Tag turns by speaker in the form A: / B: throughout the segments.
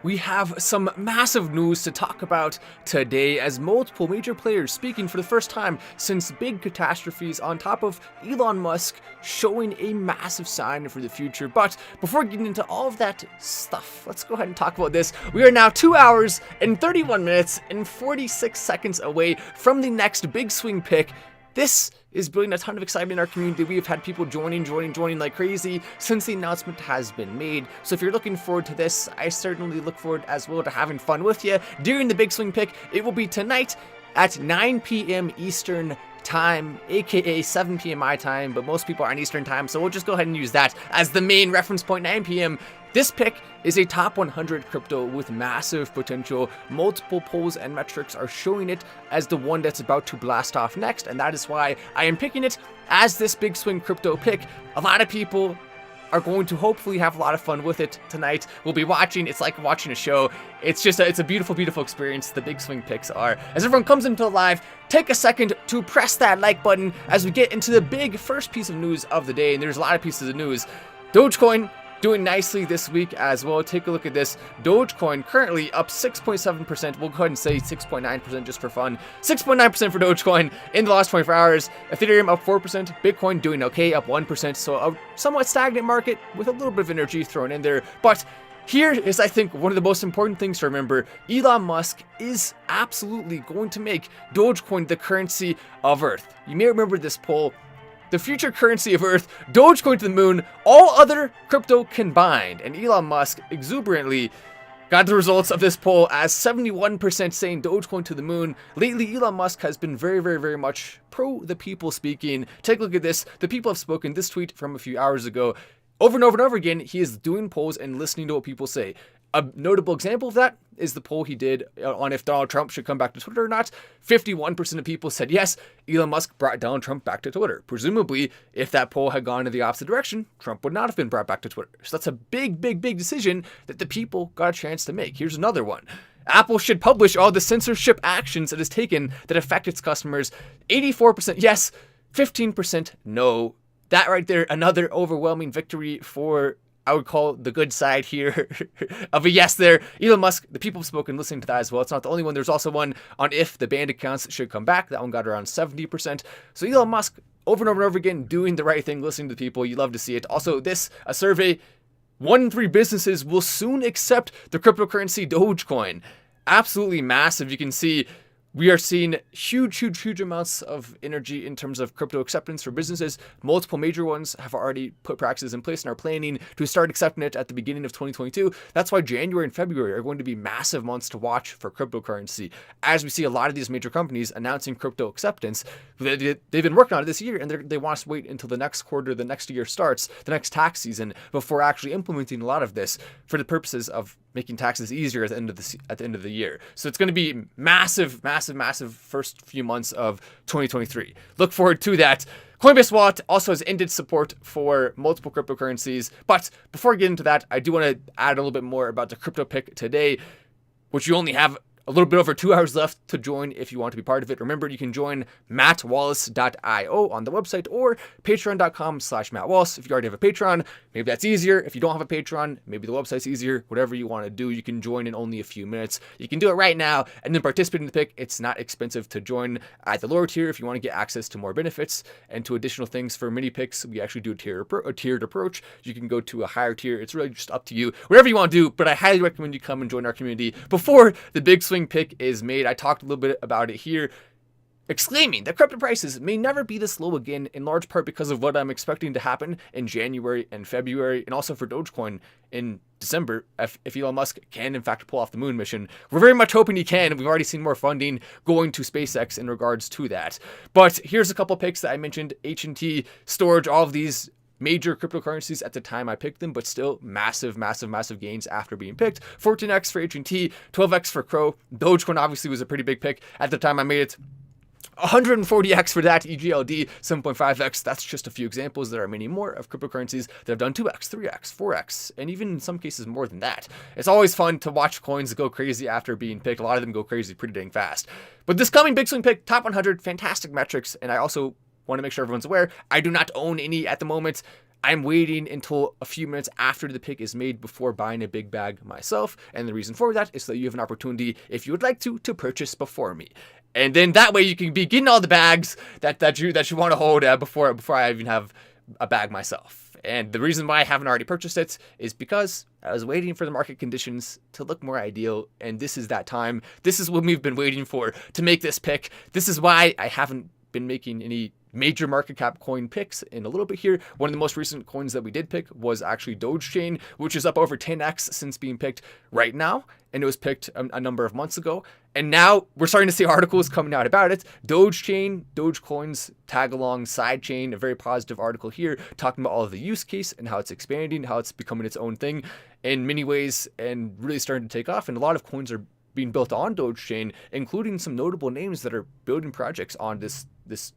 A: We have some massive news to talk about today as multiple major players speaking for the first time since big catastrophes, on top of Elon Musk showing a massive sign for the future. But before getting into all of that stuff, let's go ahead and talk about this. We are now 2 hours and 31 minutes and 46 seconds away from the next big swing pick. This is bringing a ton of excitement in our community. We have had people joining like crazy since the announcement has been made. So if you're looking forward to this, I certainly look forward as well to having fun with you during the big swing pick. It will be tonight at 9 p.m. Eastern time, aka 7 p.m. my time, but most people are on Eastern time, so we'll just go ahead and use that as the main reference point, 9 p.m. This pick is a top 100 crypto with massive potential. Multiple polls and metrics are showing it as the one that's about to blast off next, and that is why I am picking it as this big swing crypto pick. A lot of people are going to hopefully have a lot of fun with it tonight. We'll be watching. It's like watching a show. It's a beautiful, beautiful experience. The big swing picks are. As everyone comes into the live, take a second to press that like button as we get into the big first piece of news of the day. And there's a lot of pieces of news. Dogecoin doing nicely this week as well. Take a look at this. Dogecoin currently up 6.7%. We'll go ahead and say 6.9% just for fun. 6.9% for Dogecoin in the last 24 hours. Ethereum up 4%. Bitcoin doing okay, up 1%. So a somewhat stagnant market with a little bit of energy thrown in there. But here is, I think, one of the most important things to remember. Elon Musk is absolutely going to make Dogecoin the currency of Earth. You may remember this poll. The future currency of Earth, Dogecoin to the moon, all other crypto combined. And Elon Musk exuberantly got the results of this poll as 71% saying Dogecoin to the moon. Lately, Elon Musk has been very, very, very much pro the people speaking. Take a look at this. The people have spoken. This tweet from a few hours ago. Over and over and over again, he is doing polls and listening to what people say. A notable example of that is the poll he did on if Donald Trump should come back to Twitter or not. 51% of people said yes, Elon Musk brought Donald Trump back to Twitter. Presumably, if that poll had gone in the opposite direction, Trump would not have been brought back to Twitter. So that's a big, big, big decision that the people got a chance to make. Here's another one. Apple should publish all the censorship actions it has taken that affect its customers. 84% yes, 15% no. That right there, another overwhelming victory for, I would call, the good side here of a yes there. Elon Musk, the people have spoken, listening to that as well. It's not the only one. There's also one on if the banned accounts should come back. That one got around 70%. So Elon Musk, over and over and over again, doing the right thing, listening to the people. You love to see it. Also, a survey, 1 in 3 businesses will soon accept the cryptocurrency Dogecoin. Absolutely massive. You can see we are seeing huge amounts of energy in terms of crypto acceptance for businesses. Multiple major ones have already put practices in place and are planning to start accepting it at the beginning of 2022. That's why January and February are going to be massive months to watch for cryptocurrency. As we see a lot of these major companies announcing crypto acceptance, they've been working on it this year, and they want us to wait until the next quarter, the next year starts, the next tax season, before actually implementing a lot of this for the purposes of making taxes easier at the end of the year. So it's going to be massive first few months of 2023. Look forward to that. Coinbase Wallet also has ended support for multiple cryptocurrencies. But before I get into that, I do want to add a little bit more about the crypto pick today, which you only have a little bit over 2 hours left to join if you want to be part of it. Remember, you can join mattwallace.io on the website or patreon.com/mattwallace. If you already have a Patreon, maybe that's easier. If you don't have a Patreon, maybe the website's easier. Whatever you want to do, you can join in only a few minutes. You can do it right now and then participate in the pick. It's not expensive to join at the lower tier if you want to get access to more benefits and to additional things. For mini picks, we actually do a tiered approach. You can go to a higher tier. It's really just up to you. Whatever you want to do, but I highly recommend you come and join our community before the big swing pick is made. I talked a little bit about it here, exclaiming that crypto prices may never be this low again, in large part because of what I'm expecting to happen in January and February, and also for Dogecoin in December, if Elon Musk can in fact pull off the moon mission. We're very much hoping he can. We've already seen more funding going to SpaceX in regards to that. But here's a couple picks that I mentioned: H&T, Storage, all of these major cryptocurrencies at the time I picked them, but still massive gains after being picked. 14x for H&T, 12x for Crow. Dogecoin obviously was a pretty big pick at the time I made it. 140x for that, EGLD, 7.5x. That's just a few examples. There are many more of cryptocurrencies that have done 2x, 3x, 4x, and even in some cases more than that. It's always fun to watch coins go crazy after being picked. A lot of them go crazy pretty dang fast. But this coming big swing pick, top 100, fantastic metrics, and I also want to make sure everyone's aware, I do not own any at the moment. I'm waiting until a few minutes after the pick is made before buying a big bag myself. And the reason for that is so that you have an opportunity, if you would like to purchase before me. And then that way you can be getting all the bags that you want to hold before I even have a bag myself. And the reason why I haven't already purchased it is because I was waiting for the market conditions to look more ideal. And this is that time. This is what we've been waiting for to make this pick. This is why I haven't been making any major market cap coin picks in a little bit here. One of the most recent coins that we did pick was actually Dogecoin, which is up over 10x since being picked right now. And it was picked a number of months ago. And now we're starting to see articles coming out about it. Dogecoin's tag along sidechain, a very positive article here talking about all of the use case and how it's expanding, how it's becoming its own thing in many ways and really starting to take off. And a lot of coins are being built on Dogecoin, including some notable names that are building projects on this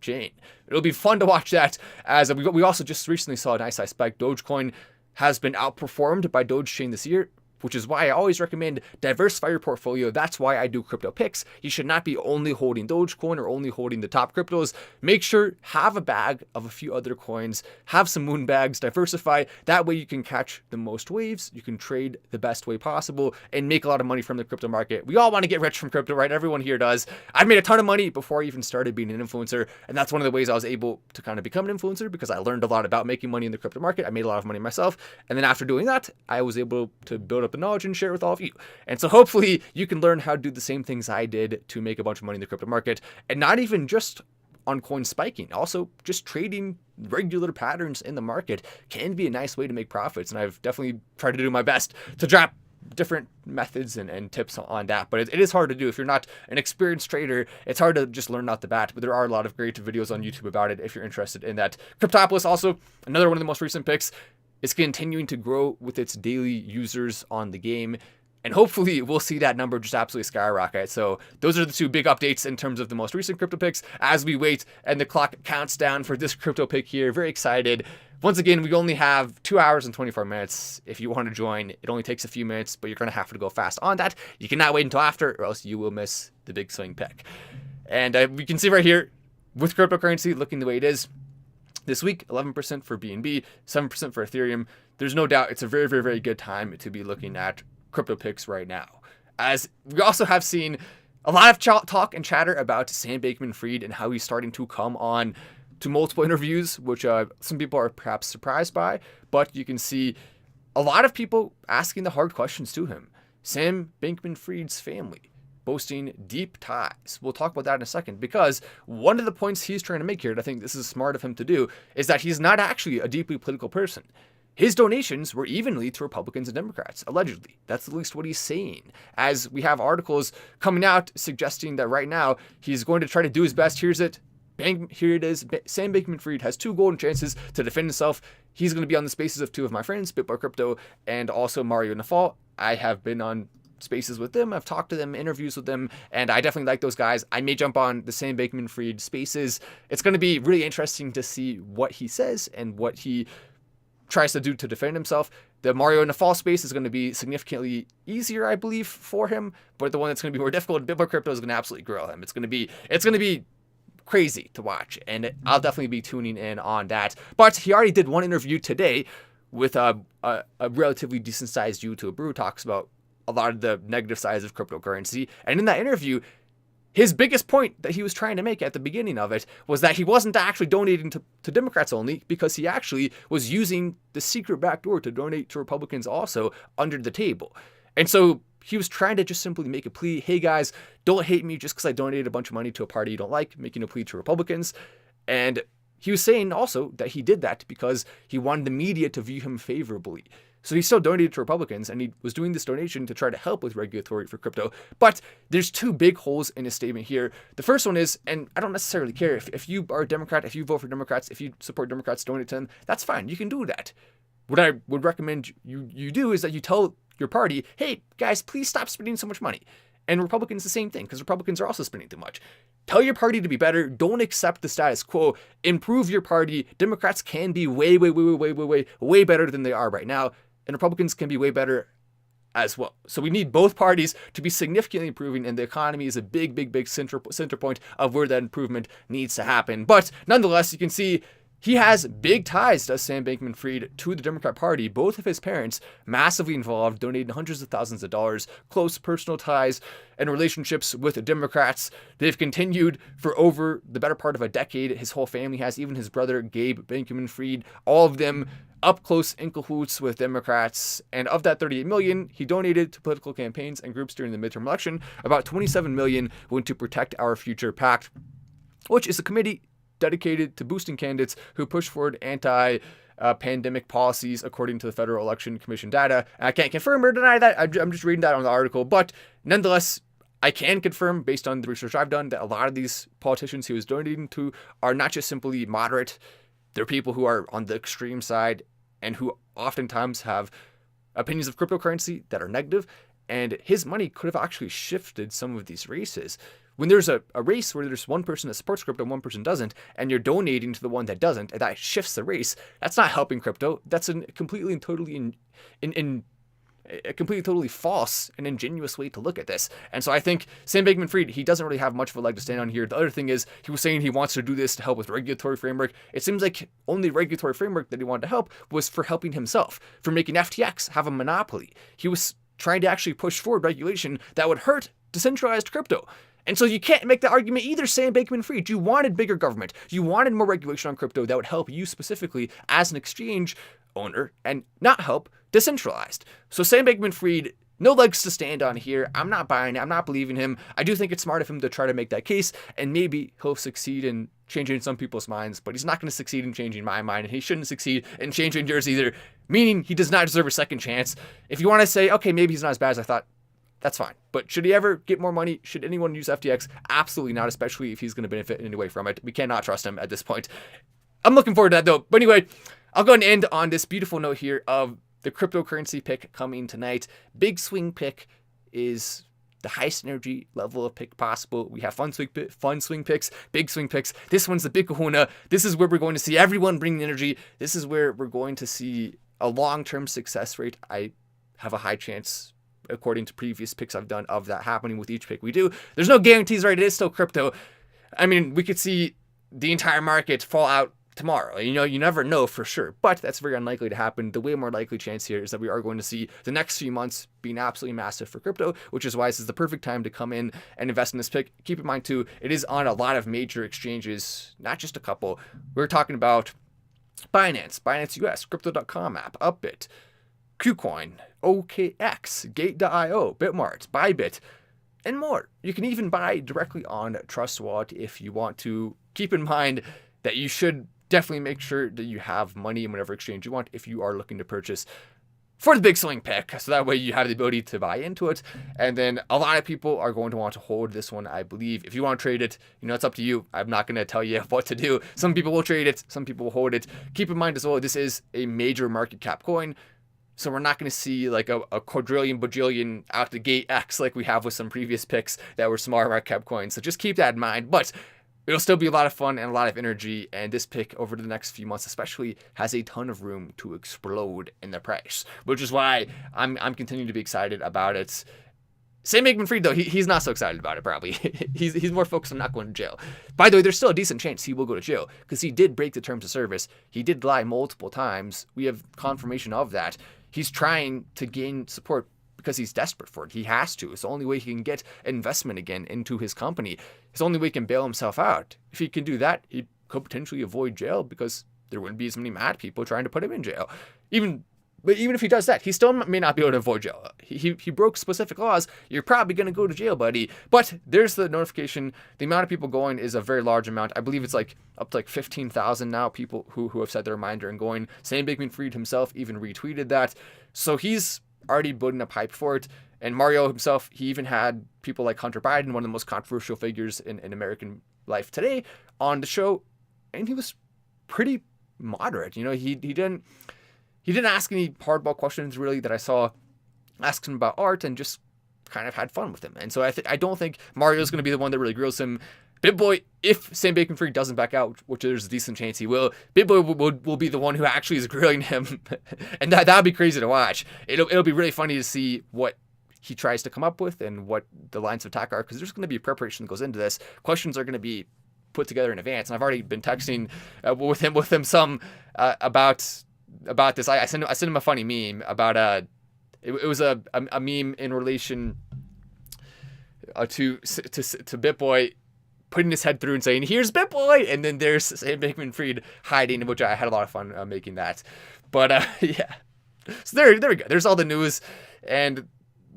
A: chain. It'll be fun to watch that, as we also just recently saw a nice spike. Dogecoin has been outperformed by Dogecoin this year, which is why I always recommend diversify your portfolio. That's why I do crypto picks. You should not be only holding Dogecoin or only holding the top cryptos. Make sure have a bag of a few other coins, have some moon bags, diversify. That way you can catch the most waves, you can trade the best way possible and make a lot of money from the crypto market. We all want to get rich from crypto, right? Everyone here does. I made a ton of money before I even started being an influencer, and that's one of the ways I was able to kind of become an influencer, because I learned a lot about making money in the crypto market. I made a lot of money myself, and then after doing that, I was able to build up the knowledge and share it with all of you. And so hopefully you can learn how to do the same things I did to make a bunch of money in the crypto market, and not even just on coin spiking, also just trading regular patterns in the market can be a nice way to make profits. And I've definitely tried to do my best to drop different methods and tips on that, but it is hard to do. If you're not an experienced trader, it's hard to just learn off the bat, but there are a lot of great videos on YouTube about it if you're interested in that. Cryptopolis, also another one of the most recent picks, is continuing to grow with its daily users on the game. And hopefully we'll see that number just absolutely skyrocket. So those are the two big updates in terms of the most recent crypto picks as we wait and the clock counts down for this crypto pick here. Very excited. Once again, we only have 2 hours and 24 minutes. If you want to join, it only takes a few minutes, but you're going to have to go fast on that. You cannot wait until after, or else you will miss the big swing pick. And we can see right here with cryptocurrency looking the way it is this week, 11% for BNB, 7% for Ethereum. There's no doubt it's a very, very, very good time to be looking at crypto picks right now, as we also have seen a lot of talk and chatter about Sam Bankman-Fried and how he's starting to come on to multiple interviews, which some people are perhaps surprised by, but you can see a lot of people asking the hard questions to him. Sam Bankman-Fried's family boasting deep ties. We'll talk about that in a second, because one of the points he's trying to make here, and I think this is smart of him to do, is that he's not actually a deeply political person. His donations were evenly to Republicans and Democrats, allegedly. That's at least what he's saying. As we have articles coming out suggesting that right now he's going to try to do his best. Here it is. Sam Bankman-Fried has 2 golden chances to defend himself. He's going to be on the spaces of 2 of my friends, Bitbar Crypto and also Mario Nafal. I have been on spaces with them. I've talked to them, interviews with them, and I definitely like those guys. I may jump on the Sam Bankman-Fried spaces. It's going to be really interesting to see what he says and what he tries to do to defend himself. The Mario Nafal space is going to be significantly easier, I believe, for him, but the one that's going to be more difficult, Bitbar Crypto, is going to absolutely grill him. It's going to be crazy to watch, and I'll definitely be tuning in on that. But he already did one interview today with a relatively decent sized YouTuber who talks about a lot of the negative sides of cryptocurrency, and in that interview, his biggest point that he was trying to make at the beginning of it was that he wasn't actually donating to Democrats only, because he actually was using the secret backdoor to donate to Republicans also under the table. And so he was trying to just simply make a plea. Hey guys, don't hate me just because I donated a bunch of money to a party you don't like, making a plea to Republicans. And he was saying also that he did that because he wanted the media to view him favorably. So he still donated to Republicans, and he was doing this donation to try to help with regulatory for crypto. But there's 2 big holes in his statement here. The first one is, and I don't necessarily care if you are a Democrat, if you vote for Democrats, if you support Democrats, donate to them, that's fine. You can do that. What I would recommend you do is that you tell your party, hey, guys, please stop spending so much money. And Republicans, the same thing, because Republicans are also spending too much. Tell your party to be better. Don't accept the status quo. Improve your party. Democrats can be way better than they are right now. And Republicans can be way better as well. So we need both parties to be significantly improving, and the economy is a big center point of where that improvement needs to happen. But nonetheless, you can see He has big ties, does Sam Bankman-Fried, to the Democrat Party. Both of his parents massively involved, donating hundreds of thousands of dollars, close personal ties and relationships with the Democrats. They've continued for over the better part of a decade. His whole family has, even his brother, Gabe Bankman-Fried, all of them up close in cahoots with Democrats. And of that $38 million he donated to political campaigns and groups during the midterm election, about $27 million went to Protect Our Future PAC, which is a committee dedicated to boosting candidates who push forward anti-pandemic policies according to the Federal Election Commission data. I can't confirm or deny that. I'm just reading that on the article. But nonetheless, I can confirm, based on the research I've done, that a lot of these politicians he was donating to are not just simply moderate. They're people who are on the extreme side and who oftentimes have opinions of cryptocurrency that are negative. And his money could have actually shifted some of these races. When there's a race where there's one person that supports crypto and one person doesn't, and you're donating to the one that doesn't, and that shifts the race, that's not helping crypto. That's a completely and totally a completely totally false and ingenuous way to look at this. And so I think Sam Bankman-Fried, he doesn't really have much of a leg to stand on here. The other thing is, he was saying he wants to do this to help with regulatory framework. It seems like only regulatory framework that he wanted to help was for helping himself, for making FTX have a monopoly. He was trying to actually push forward regulation that would hurt decentralized crypto. And so you can't make the argument either, Sam Bankman-Fried. You wanted bigger government. You wanted more regulation on crypto that would help you specifically as an exchange owner and not help decentralized. So Sam Bankman-Fried, no legs to stand on here. I'm not buying it. I'm not believing him. I do think it's smart of him to try to make that case, and maybe he'll succeed in changing some people's minds, but he's not going to succeed in changing my mind, and he shouldn't succeed in changing yours either, meaning he does not deserve a second chance. If you want to say, okay, maybe he's not as bad as I thought, that's fine. But should he ever get more money? Should anyone use FTX? Absolutely not, especially if he's going to benefit in any way from it. We cannot trust him at this point. I'm looking forward to that, though. But anyway, I'll go and end on this beautiful note here of the cryptocurrency pick coming tonight. Big swing pick is the highest energy level of pick possible. We have fun swing picks, big swing picks. This one's the big kahuna. This is where we're going to see everyone bring the energy. This is where we're going to see a long-term success rate. I have a high chance, according to previous picks I've done, of that happening with each pick we do. There's no guarantees, right? It is still crypto. I mean, we could see the entire market fall out tomorrow. You know, you never know for sure, but that's very unlikely to happen. The way more likely chance here is that we are going to see the next few months being absolutely massive for crypto, which is why this is the perfect time to come in and invest in this pick. Keep in mind too, it is on a lot of major exchanges, not just a couple. We're talking about Binance US, Crypto.com app, Upbit, KuCoin, OKX, Gate.io, Bitmart, Bybit, and more. You can even buy directly on Trust Wallet if you want to. Keep in mind that you should definitely make sure that you have money in whatever exchange you want if you are looking to purchase for the big swing pick, so that way you have the ability to buy into it. And then a lot of people are going to want to hold this one, I believe. If you want to trade it, you know, it's up to you. I'm not going to tell you what to do. Some people will trade it, some people will hold it. Keep in mind as well, this is a major market cap coin, so we're not going to see like a quadrillion, bajillion out the gate X like we have with some previous picks that were smaller market cap coins. So just keep that in mind. But it'll still be a lot of fun and a lot of energy, and this pick over the next few months especially has a ton of room to explode in the price, which is why I'm continuing to be excited about it. Sam Bankman-Fried, though, he's not so excited about it, probably. he's more focused on not going to jail. By the way, there's still a decent chance he will go to jail, because he did break the terms of service. He did lie multiple times. We have confirmation of that. He's trying to gain support because he's desperate for it. He has to. It's the only way he can get investment again into his company. It's the only way he can bail himself out. If he can do that, he could potentially avoid jail, because there wouldn't be as many mad people trying to put him in jail. But even if he does that, he still may not be able to avoid jail. He broke specific laws. You're probably going to go to jail, buddy. But there's the notification. The amount of people going is a very large amount. I believe it's like up to like 15,000 now, people who have set their reminder and going. Sam Bankman-Fried himself even retweeted that. So he's already building up hype for it. And Mario himself, he even had people like Hunter Biden, one of the most controversial figures in American life today, on the show. And he was pretty moderate. You know, he didn't ask any hardball questions really that I saw. Asked him about art and just kind of had fun with him. And so I don't think Mario's going to be the one that really grills him. BitBoy, if Sam Bankman-Fried doesn't back out, which there's a decent chance he will, BitBoy will be the one who actually is grilling him. And that would be crazy to watch. It'll be really funny to see what he tries to come up with and what the lines of attack are, because there's going to be preparation that goes into this. Questions are going to be put together in advance, and I've already been texting with him some about this. I sent him a funny meme about it was a meme in relation to BitBoy putting his head through and saying, "Here's BitBoy," and then there's Sam Bankman-Fried hiding, which I had a lot of fun making that. But yeah, so there we go. There's all the news, and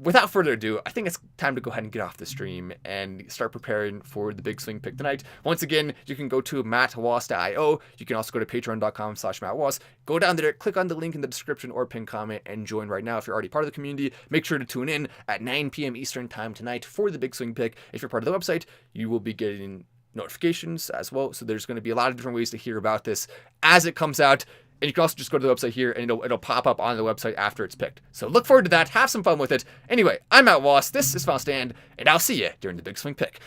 A: without further ado, I think it's time to go ahead and get off the stream and start preparing for the big swing pick tonight. Once again, you can go to mattwallace.io. You can also go to patreon.com/mattwallace. Go down there, click on the link in the description or pinned comment, and join right now if you're already part of the community. Make sure to tune in at 9 p.m. Eastern time tonight for the big swing pick. If you're part of the website, you will be getting notifications as well. So there's going to be a lot of different ways to hear about this as it comes out. And you can also just go to the website here, and it'll pop up on the website after it's picked. So look forward to that. Have some fun with it. Anyway, I'm Matt Wallace. This is Final Stand, and I'll see you during the big swing pick.